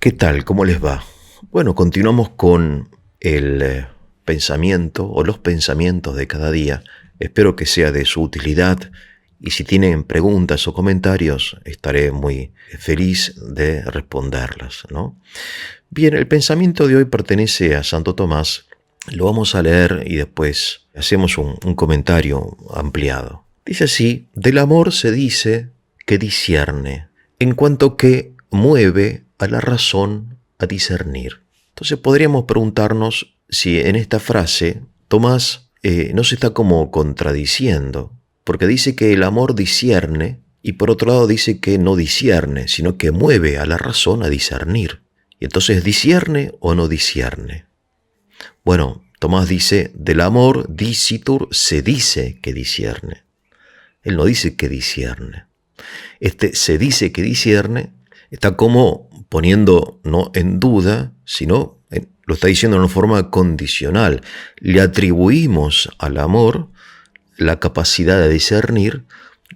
¿Qué tal? ¿Cómo les va? Bueno, continuamos con el pensamiento o los pensamientos de cada día. Espero que sea de su utilidad y si tienen preguntas o comentarios estaré muy feliz de responderlas, ¿no? Bien, el pensamiento de hoy pertenece a Santo Tomás. Lo vamos a leer y después hacemos un comentario ampliado. Dice así: del amor se dice que discierne, en cuanto que mueve a la razón a discernir. Entonces podríamos preguntarnos si en esta frase Tomás no se está como contradiciendo, porque dice que el amor discierne y por otro lado dice que no discierne, sino que mueve a la razón a discernir. Y entonces, ¿discierne o no discierne? Bueno, Tomás dice, del amor dicitur se dice que discierne. Él no dice que discierne. Se dice que discierne está como poniendo no en duda, sino lo está diciendo de una forma condicional. Le atribuimos al amor la capacidad de discernir,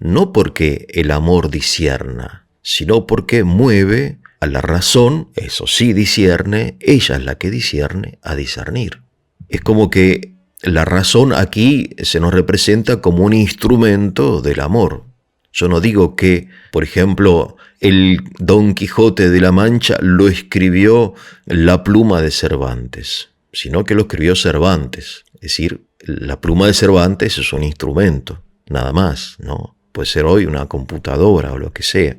no porque el amor discierna, sino porque mueve a la razón, eso sí discierne, ella es la que discierne, a discernir. Es como que la razón aquí se nos representa como un instrumento del amor. Yo no digo que, por ejemplo, el Don Quijote de la Mancha lo escribió la pluma de Cervantes, sino que lo escribió Cervantes. Es decir, la pluma de Cervantes es un instrumento, nada más, ¿no? Puede ser hoy una computadora o lo que sea.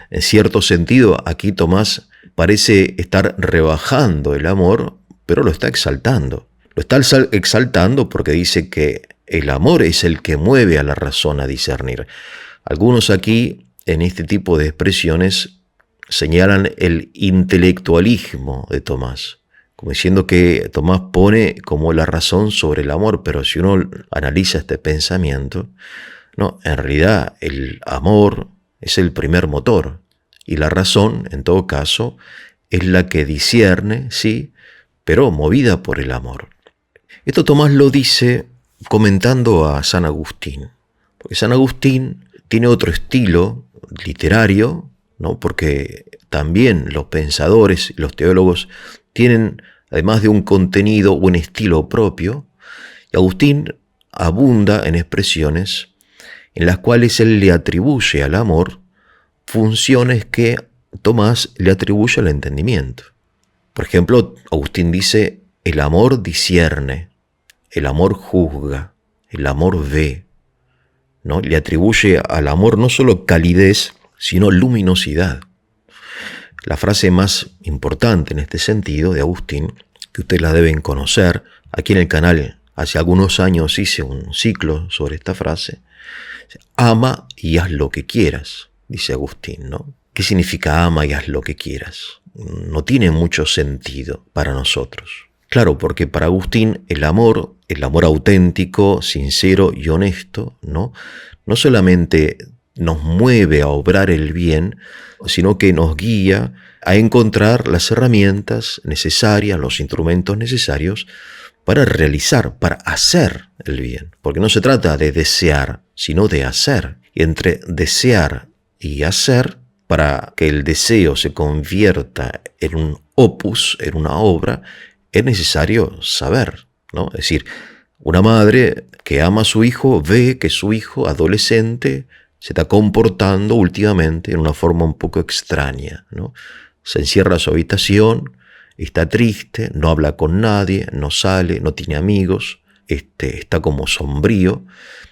En cierto sentido, aquí Tomás parece estar rebajando el amor, pero lo está exaltando. Lo está exaltando porque dice que el amor es el que mueve a la razón a discernir. Algunos aquí, en este tipo de expresiones, señalan el intelectualismo de Tomás, como diciendo que Tomás pone como la razón sobre el amor, pero si uno analiza este pensamiento, no, en realidad el amor es el primer motor y la razón, en todo caso, es la que discierne, sí, pero movida por el amor. Esto Tomás lo dice comentando a San Agustín, porque San Agustín tiene otro estilo literario, ¿no? Porque también los pensadores, los teólogos, tienen, además de un contenido, un estilo propio, y Agustín abunda en expresiones en las cuales él le atribuye al amor funciones que Tomás le atribuye al entendimiento. Por ejemplo, Agustín dice, el amor discierne, el amor juzga, el amor ve, ¿no? Le atribuye al amor no solo calidez, sino luminosidad. La frase más importante en este sentido de Agustín, que ustedes la deben conocer, aquí en el canal hace algunos años hice un ciclo sobre esta frase, ama y haz lo que quieras, dice Agustín, ¿no? ¿Qué significa ama y haz lo que quieras? No tiene mucho sentido para nosotros. Claro, porque para Agustín el amor auténtico, sincero y honesto, no solamente nos mueve a obrar el bien, sino que nos guía a encontrar las herramientas necesarias, los instrumentos necesarios para realizar, para hacer el bien. Porque no se trata de desear, sino de hacer. Y entre desear y hacer, para que el deseo se convierta en un opus, en una obra, es necesario saber, ¿no? Es decir, una madre que ama a su hijo ve que su hijo adolescente se está comportando últimamente en una forma un poco extraña, ¿no? Se encierra en su habitación, está triste, no habla con nadie, no sale, no tiene amigos, está como sombrío.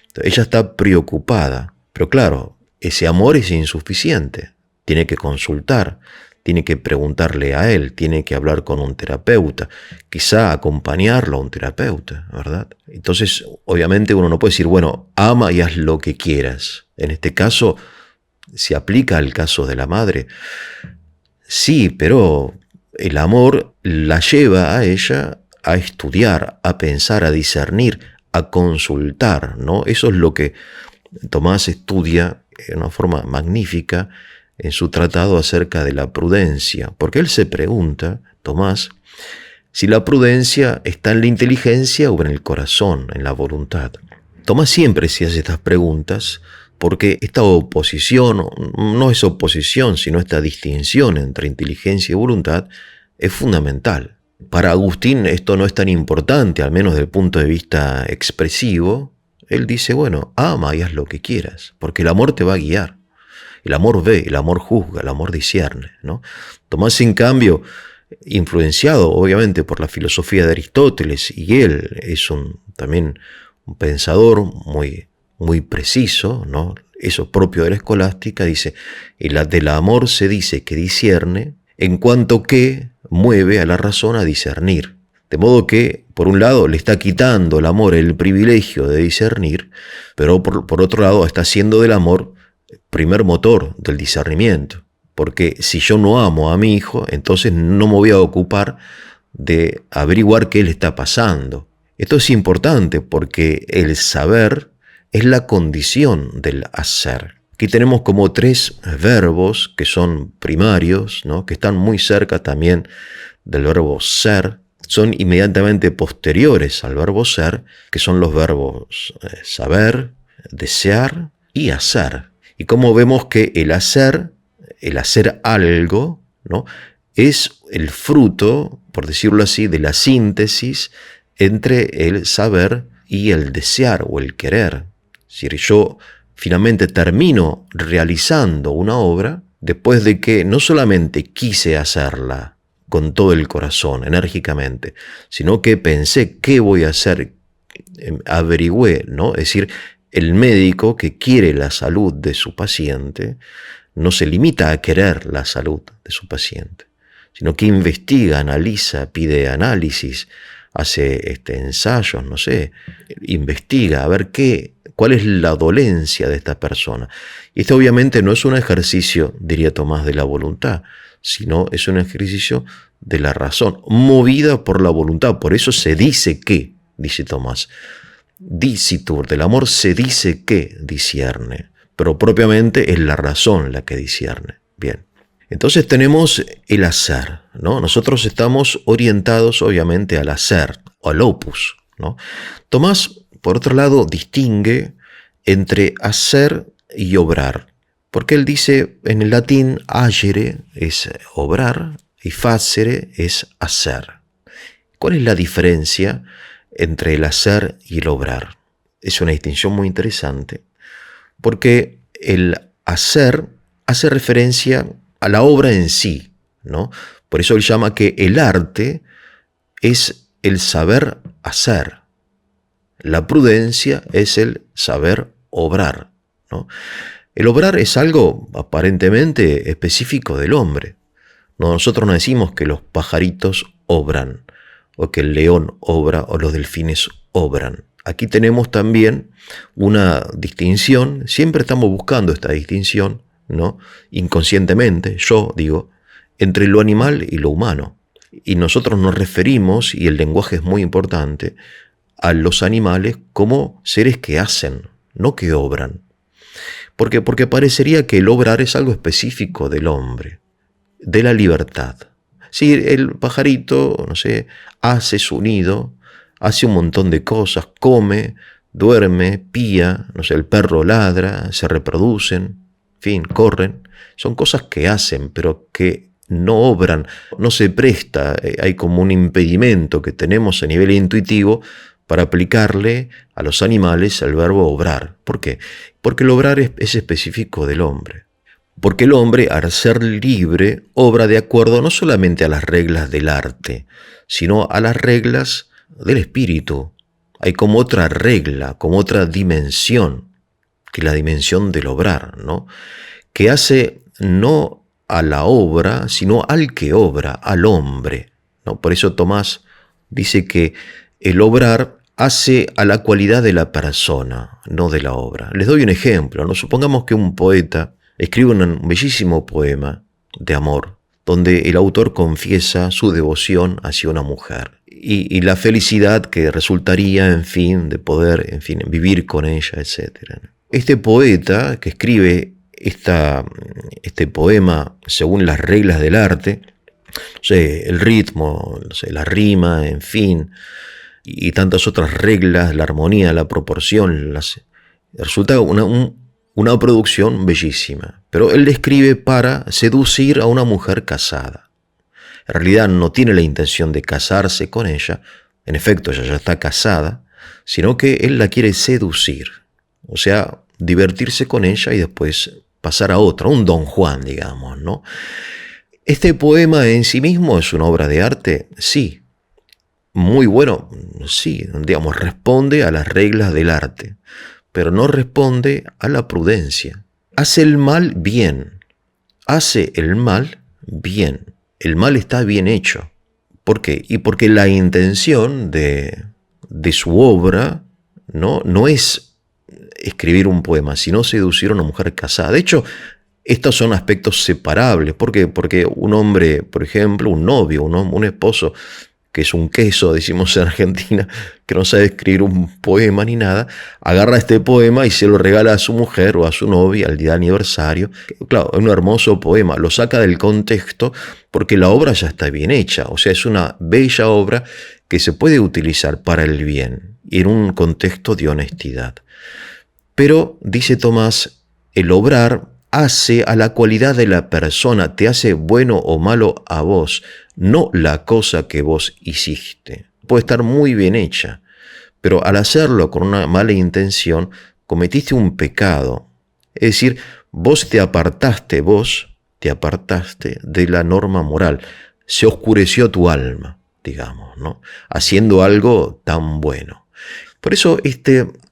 Entonces, ella está preocupada, pero claro, ese amor es insuficiente, tiene que consultar, tiene que preguntarle a él, tiene que hablar con un terapeuta, quizá acompañarlo a un terapeuta, ¿verdad? Entonces, obviamente uno no puede decir, bueno, ama y haz lo que quieras. En este caso, ¿se aplica al caso de la madre? Sí, pero el amor la lleva a ella a estudiar, a pensar, a discernir, a consultar, ¿no? Eso es lo que Tomás estudia de una forma magnífica en su tratado acerca de la prudencia, porque él se pregunta, Tomás, si la prudencia está en la inteligencia o en el corazón, en la voluntad. Tomás siempre se hace estas preguntas porque esta oposición, no es oposición, sino esta distinción entre inteligencia y voluntad, es fundamental. Para Agustín esto no es tan importante, al menos desde el punto de vista expresivo. Él dice, bueno, ama y haz lo que quieras, porque el amor te va a guiar. El amor ve, el amor juzga, el amor discierne, ¿no? Tomás, en cambio, influenciado obviamente por la filosofía de Aristóteles, y él es también un pensador muy preciso, ¿no? Eso propio de la escolástica, dice, del amor se dice que discierne, en cuanto que mueve a la razón a discernir. De modo que, por un lado, le está quitando el amor el privilegio de discernir, pero por otro lado está haciendo del amor primer motor del discernimiento. Porque si yo no amo a mi hijo, entonces no me voy a ocupar de averiguar qué le está pasando. Esto es importante porque el saber es la condición del hacer. Aquí tenemos como 3 verbos que son primarios, ¿no? Que están muy cerca también del verbo ser. Son inmediatamente posteriores al verbo ser, que son los verbos saber, desear y hacer. Y como vemos que el hacer algo, ¿no? Es el fruto, por decirlo así, de la síntesis entre el saber y el desear o el querer. Es decir, yo finalmente termino realizando una obra después de que no solamente quise hacerla con todo el corazón, enérgicamente, sino que pensé qué voy a hacer, averigüé, ¿no? Es decir, el médico que quiere la salud de su paciente no se limita a querer la salud de su paciente, sino que investiga, analiza, pide análisis, hace ensayos, no sé, investiga a ver cuál es la dolencia de esta persona. Y esto obviamente no es un ejercicio, diría Tomás, de la voluntad, sino es un ejercicio de la razón, movida por la voluntad. Por eso se dice que, dice Tomás, dicitur, del amor se dice que discierne, pero propiamente es la razón la que discierne. Bien. Entonces tenemos el hacer, ¿no? Nosotros estamos orientados obviamente al hacer, o al opus, ¿no? Tomás, por otro lado, distingue entre hacer y obrar, porque él dice en el latín agere es obrar y facere es hacer. ¿Cuál es la diferencia entre el hacer y el obrar? Es una distinción muy interesante, porque el hacer hace referencia a la obra en sí, ¿no? Por eso él llama que el arte es el saber hacer. La prudencia es el saber obrar, ¿no? El obrar es algo aparentemente específico del hombre. Nosotros no decimos que los pajaritos obran, o que el león obra, o los delfines obran. Aquí tenemos también una distinción, siempre estamos buscando esta distinción, ¿no? Inconscientemente, yo digo, entre lo animal y lo humano. Y nosotros nos referimos, y el lenguaje es muy importante, a los animales como seres que hacen, no que obran. ¿Por qué? Porque parecería que el obrar es algo específico del hombre, de la libertad. Sí, el pajarito, no sé, hace su nido, hace un montón de cosas, come, duerme, pía, no sé, el perro ladra, se reproducen, en fin, corren. Son cosas que hacen, pero que no obran, no se presta, hay como un impedimento que tenemos a nivel intuitivo para aplicarle a los animales el verbo obrar. ¿Por qué? Porque el obrar es específico del hombre. Porque el hombre, al ser libre, obra de acuerdo no solamente a las reglas del arte, sino a las reglas del espíritu. Hay como otra regla, como otra dimensión, que es la dimensión del obrar, ¿no? Que hace no a la obra, sino al que obra, al hombre, ¿no? Por eso Tomás dice que el obrar hace a la cualidad de la persona, no de la obra. Les doy un ejemplo, ¿no? Supongamos que un poeta escribe un bellísimo poema de amor, donde el autor confiesa su devoción hacia una mujer y la felicidad que resultaría, en fin, de poder, en fin, vivir con ella, etc. Este poeta que escribe este poema según las reglas del arte, no sé, el ritmo, no sé, la rima, en fin, y tantas otras reglas, la armonía, la proporción, resulta un una producción bellísima, pero él la escribe para seducir a una mujer casada. En realidad no tiene la intención de casarse con ella, en efecto ella ya está casada, sino que él la quiere seducir, o sea, divertirse con ella y después pasar a otra, un Don Juan, digamos, ¿no? ¿Este poema en sí mismo es una obra de arte? Sí. Muy bueno, sí, digamos, responde a las reglas del arte, pero no responde a la prudencia. Hace el mal bien, hace el mal bien. El mal está bien hecho. ¿Por qué? Y porque la intención de su obra no es escribir un poema, sino seducir a una mujer casada. De hecho, estos son aspectos separables. ¿Por qué? Porque un hombre, por ejemplo, un novio, un esposo, que es un queso, decimos en Argentina, que no sabe escribir un poema ni nada, agarra este poema y se lo regala a su mujer o a su novia al día de aniversario. Claro, es un hermoso poema, lo saca del contexto porque la obra ya está bien hecha, o sea, es una bella obra que se puede utilizar para el bien y en un contexto de honestidad. Pero, dice Tomás, el obrar hace a la cualidad de la persona, te hace bueno o malo a vos, no la cosa que vos hiciste. Puede estar muy bien hecha, pero al hacerlo con una mala intención, cometiste un pecado. Es decir, vos te apartaste de la norma moral. Se oscureció tu alma, digamos, ¿no? Haciendo algo tan bueno. Por eso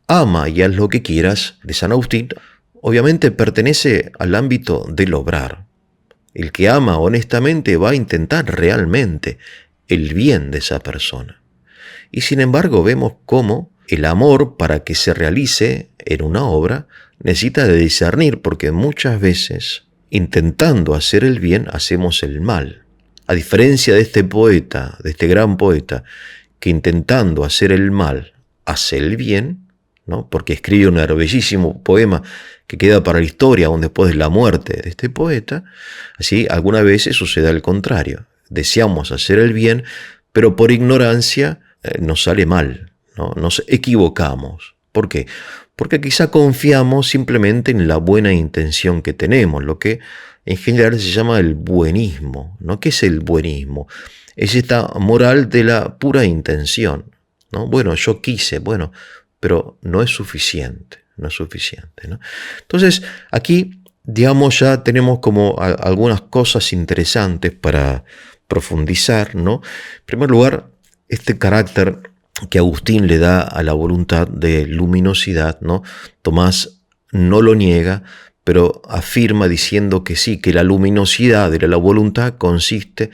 ama y haz lo que quieras de San Agustín, obviamente pertenece al ámbito del obrar. El que ama honestamente va a intentar realmente el bien de esa persona. Y sin embargo vemos cómo el amor, para que se realice en una obra, necesita de discernir, porque muchas veces, intentando hacer el bien, hacemos el mal. A diferencia de este poeta, de este gran poeta, que intentando hacer el mal, hace el bien, ¿no? Porque escribe un bellísimo poema que queda para la historia aún después de la muerte de este poeta. Así, algunas veces sucede al contrario. Deseamos hacer el bien, pero por ignorancia nos sale mal, ¿no? Nos equivocamos. ¿Por qué? Porque quizá confiamos simplemente en la buena intención que tenemos, lo que en general se llama el buenismo, ¿no? ¿Qué es el buenismo? Es esta moral de la pura intención, ¿no? Bueno, yo quise, bueno, pero no es suficiente, ¿no? Entonces, aquí, digamos, ya tenemos como algunas cosas interesantes para profundizar, ¿no? En primer lugar, este carácter que Agustín le da a la voluntad de luminosidad, ¿no? Tomás no lo niega, pero afirma diciendo que sí, que la luminosidad de la voluntad consiste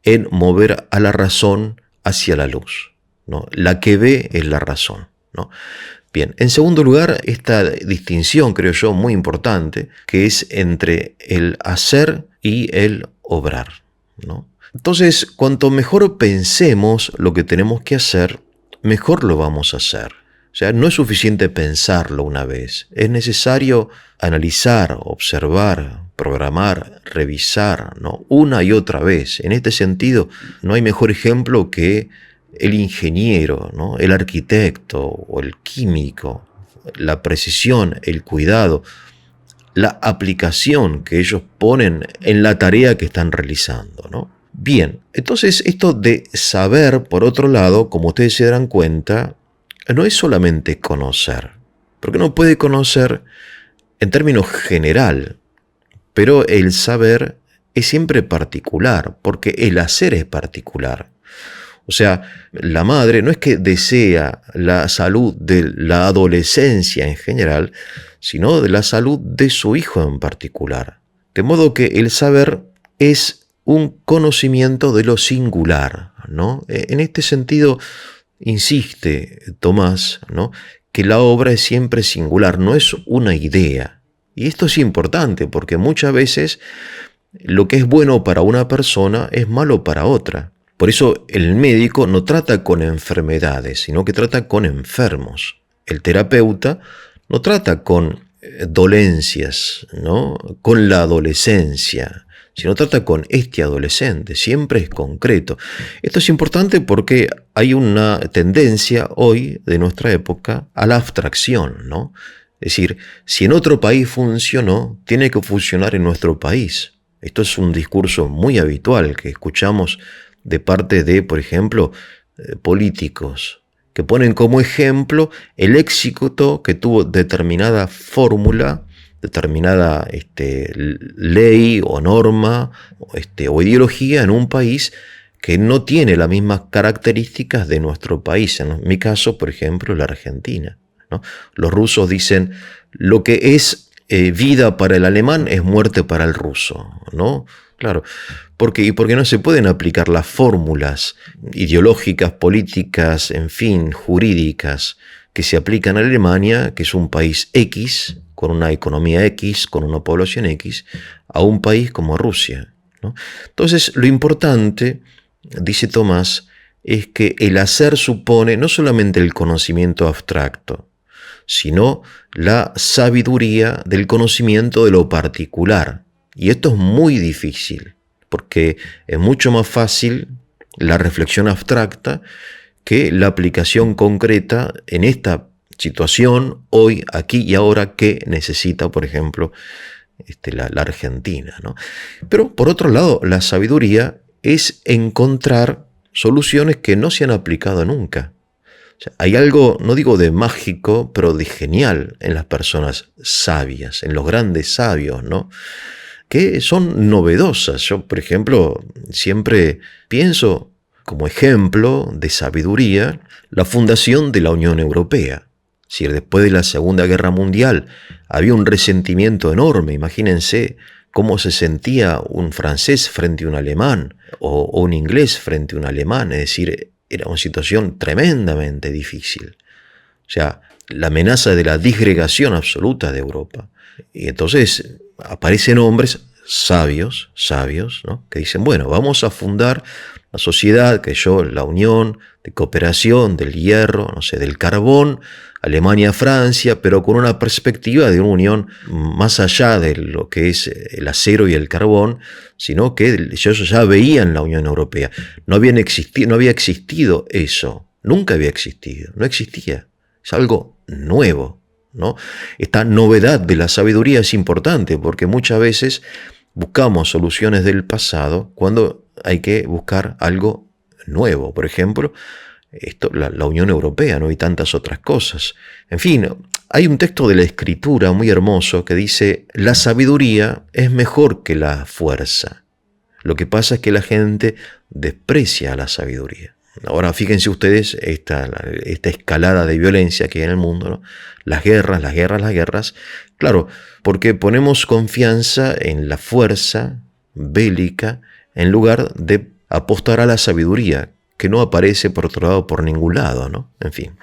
en mover a la razón hacia la luz, ¿no? La que ve es la razón, ¿no? Bien, en segundo lugar, esta distinción, creo yo, muy importante, que es entre el hacer y el obrar, ¿no? Entonces, cuanto mejor pensemos lo que tenemos que hacer, mejor lo vamos a hacer. O sea, no es suficiente pensarlo una vez, es necesario analizar, observar, programar, revisar, ¿no? Una y otra vez. En este sentido, no hay mejor ejemplo que el ingeniero, ¿no? El arquitecto o el químico, la precisión, el cuidado, la aplicación que ellos ponen en la tarea que están realizando, ¿no? Bien, entonces esto de saber, por otro lado, como ustedes se darán cuenta, no es solamente conocer, porque uno puede conocer en términos general, pero el saber es siempre particular, porque el hacer es particular. O sea, la madre no es que desea la salud de la adolescencia en general, sino de la salud de su hijo en particular. De modo que el saber es un conocimiento de lo singular, ¿no? En este sentido, insiste Tomás, ¿no?, que la obra es siempre singular, no es una idea. Y esto es importante porque muchas veces lo que es bueno para una persona es malo para otra. Por eso el médico no trata con enfermedades, sino que trata con enfermos. El terapeuta no trata con dolencias, ¿no?, con la adolescencia, sino trata con este adolescente, siempre es concreto. Esto es importante porque hay una tendencia hoy de nuestra época a la abstracción, ¿no? Es decir, si en otro país funcionó, tiene que funcionar en nuestro país. Esto es un discurso muy habitual que escuchamos de parte de, por ejemplo, políticos, que ponen como ejemplo el éxito que tuvo determinada fórmula, determinada ley o norma o ideología en un país que no tiene las mismas características de nuestro país. En mi caso, por ejemplo, la Argentina, ¿no? Los rusos dicen, lo que es vida para el alemán es muerte para el ruso, ¿no? Claro, porque no se pueden aplicar las fórmulas ideológicas, políticas, en fin, jurídicas que se aplican a Alemania, que es un país X, con una economía X, con una población X, a un país como Rusia, ¿no? Entonces, lo importante, dice Tomás, es que el hacer supone no solamente el conocimiento abstracto, sino la sabiduría del conocimiento de lo particular. Y esto es muy difícil, porque es mucho más fácil la reflexión abstracta que la aplicación concreta en esta situación, hoy, aquí y ahora, que necesita, por ejemplo, la Argentina, ¿no? Pero, por otro lado, la sabiduría es encontrar soluciones que no se han aplicado nunca. O sea, hay algo, no digo de mágico, pero de genial en las personas sabias, en los grandes sabios, ¿no? Que son novedosas. Yo, por ejemplo, siempre pienso como ejemplo de sabiduría la fundación de la Unión Europea. Si después de la Segunda Guerra Mundial había un resentimiento enorme, imagínense cómo se sentía un francés frente a un alemán o un inglés frente a un alemán, es decir, era una situación tremendamente difícil. O sea, la amenaza de la disgregación absoluta de Europa. Y entonces aparecen hombres sabios, ¿no? Que dicen, bueno, vamos a fundar una sociedad, la Unión de Cooperación del Hierro, no sé, del Carbón, Alemania-Francia, pero con una perspectiva de una unión más allá de lo que es el acero y el carbón, sino que ellos ya veían la Unión Europea. No había existido eso, nunca había existido, no existía. Es algo nuevo, ¿no? Esta novedad de la sabiduría es importante porque muchas veces buscamos soluciones del pasado cuando hay que buscar algo nuevo. Por ejemplo, la Unión Europea, ¿no? Y tantas otras cosas. En fin, hay un texto de la Escritura muy hermoso que dice, la sabiduría es mejor que la fuerza. Lo que pasa es que la gente desprecia la sabiduría. Ahora fíjense ustedes esta escalada de violencia que hay en el mundo, ¿no? Las guerras. Claro, porque ponemos confianza en la fuerza bélica en lugar de apostar a la sabiduría, que no aparece por otro lado por ningún lado, ¿no? En fin.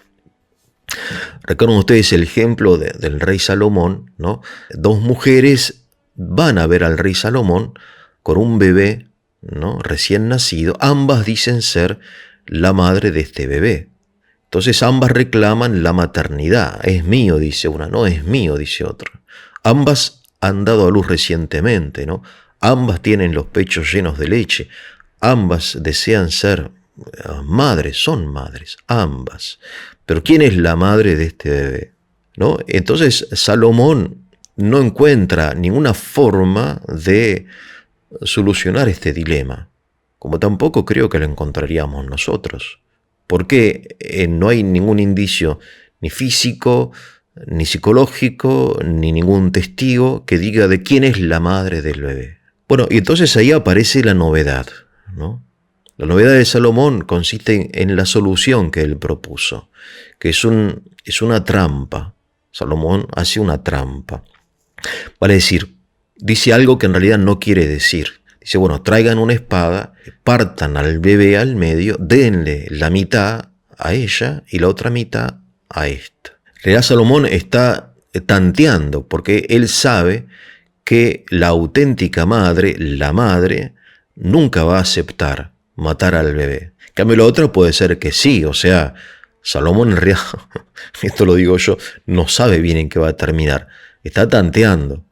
Recuerden ustedes el ejemplo del rey Salomón, ¿no? Dos mujeres van a ver al rey Salomón con un bebé, ¿no? Recién nacido. Ambas dicen ser la madre de este bebé. Entonces ambas reclaman la maternidad. Es mío, dice una, no es mío, dice otra. Ambas han dado a luz recientemente, ¿no? Ambas tienen los pechos llenos de leche. Ambas desean ser madres, son madres, ambas. Pero ¿quién es la madre de este bebé? ¿No? Entonces Salomón no encuentra ninguna forma de solucionar este dilema, como tampoco creo que lo encontraríamos nosotros, porque no hay ningún indicio ni físico, ni psicológico, ni ningún testigo que diga de quién es la madre del bebé. Bueno, y entonces ahí aparece la novedad, ¿no? La novedad de Salomón consiste en la solución que él propuso, que es una trampa. Salomón hace una trampa. Vale decir, dice algo que en realidad no quiere decir. Dice, bueno, traigan una espada, partan al bebé al medio, denle la mitad a ella y la otra mitad a esta. En realidad Salomón está tanteando, porque él sabe que la auténtica madre, la madre, nunca va a aceptar matar al bebé. En cambio, la otra puede ser que sí, o sea, Salomón en realidad, esto lo digo yo, no sabe bien en qué va a terminar, está tanteando.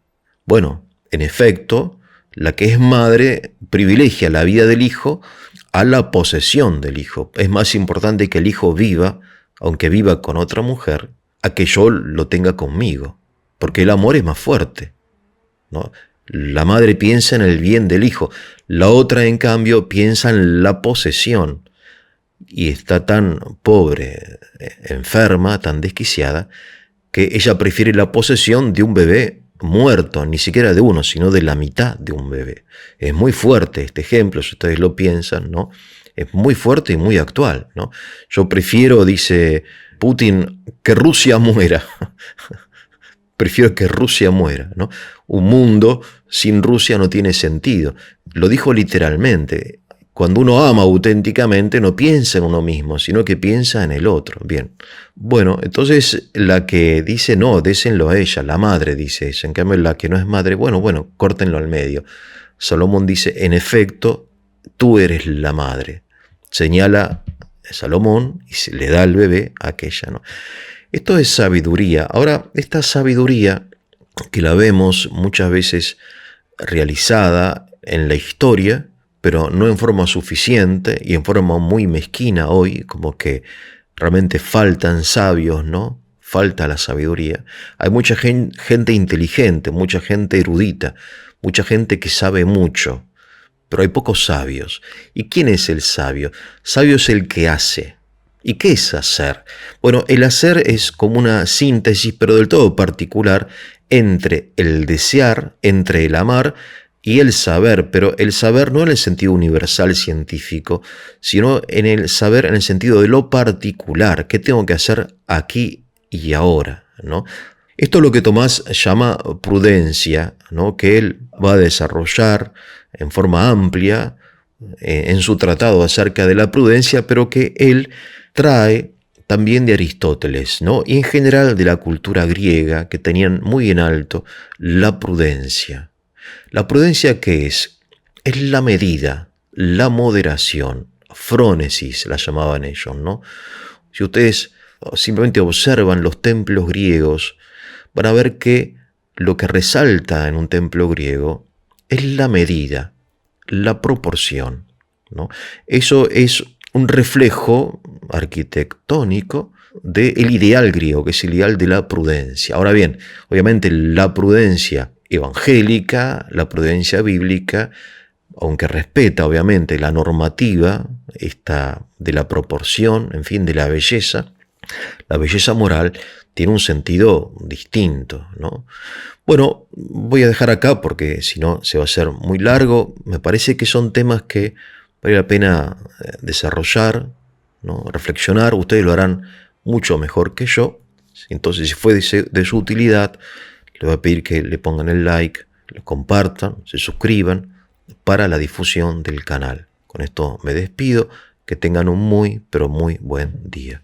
Bueno, en efecto, la que es madre privilegia la vida del hijo a la posesión del hijo. Es más importante que el hijo viva, aunque viva con otra mujer, a que yo lo tenga conmigo, porque el amor es más fuerte, ¿no? La madre piensa en el bien del hijo, la otra en cambio piensa en la posesión y está tan pobre, enferma, tan desquiciada, que ella prefiere la posesión de un bebé muerto, ni siquiera de uno, sino de la mitad de un bebé. Es muy fuerte este ejemplo, si ustedes lo piensan, ¿no? Es muy fuerte y muy actual, ¿no? Yo prefiero, dice Putin, que Rusia muera. Prefiero que Rusia muera, ¿no? Un mundo sin Rusia no tiene sentido. Lo dijo literalmente. Cuando uno ama auténticamente no piensa en uno mismo, sino que piensa en el otro. Bien. Bueno, entonces la que dice no, désenlo a ella, la madre dice eso. En cambio la que no es madre, bueno, córtenlo al medio. Salomón dice, en efecto, tú eres la madre. Señala a Salomón y se le da al bebé a aquella, ¿no? Esto es sabiduría. Ahora, esta sabiduría que la vemos muchas veces realizada en la historia, pero no en forma suficiente y en forma muy mezquina hoy, como que realmente faltan sabios, ¿no? Falta la sabiduría. Hay mucha gente inteligente, mucha gente erudita, mucha gente que sabe mucho, pero hay pocos sabios. ¿Y quién es el sabio? Sabio es el que hace. ¿Y qué es hacer? Bueno, el hacer es como una síntesis, pero del todo particular, entre el desear, entre el amar y el saber, pero el saber no en el sentido universal científico, sino en el saber en el sentido de lo particular, qué tengo que hacer aquí y ahora, ¿no? Esto es lo que Tomás llama prudencia, ¿no? Que él va a desarrollar en forma amplia en su tratado acerca de la prudencia, pero que él trae también de Aristóteles, ¿no? Y en general de la cultura griega, que tenían muy en alto la prudencia. ¿La prudencia qué es? Es la medida, la moderación, frónesis la llamaban ellos, ¿no? Si ustedes simplemente observan los templos griegos, van a ver que lo que resalta en un templo griego es la medida, la proporción, ¿no? Eso es un reflejo arquitectónico del ideal griego, que es el ideal de la prudencia. Ahora bien, obviamente la prudencia evangélica, la prudencia bíblica, aunque respeta obviamente la normativa esta de la proporción, en fin, de la belleza moral tiene un sentido distinto, ¿no? Bueno, voy a dejar acá porque si no se va a hacer muy largo. Me parece que son temas que vale la pena desarrollar, ¿no? Reflexionar. Ustedes lo harán mucho mejor que yo. Entonces, si fue de su utilidad, les voy a pedir que le pongan el like, lo compartan, se suscriban para la difusión del canal. Con esto me despido. Que tengan un muy, pero muy buen día.